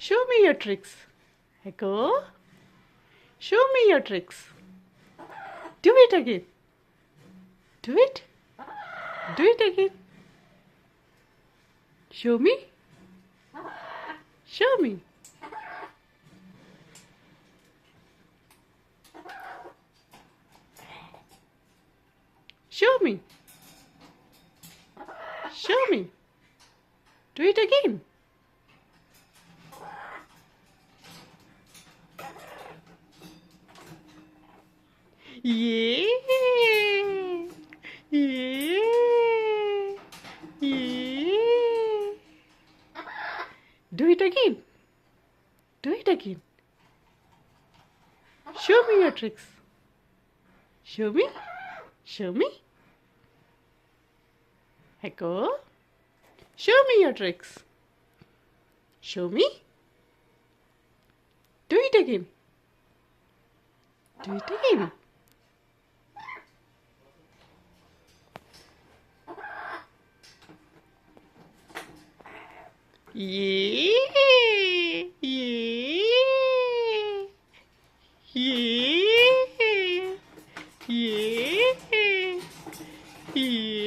Show me your tricks. Hecko. Show me your tricks. Do it again. Do it. Do it again. Show me. Show me. Show me. Show me. Do it again. Yeah. Yeah. Yeah. Do it again. Do it again. Show me your tricks. Show me. Show me. Hecko. Show me your tricks. Show me. Do it again. Do it again. Yeah. Yeah. Yeah. Yeah. Yeah.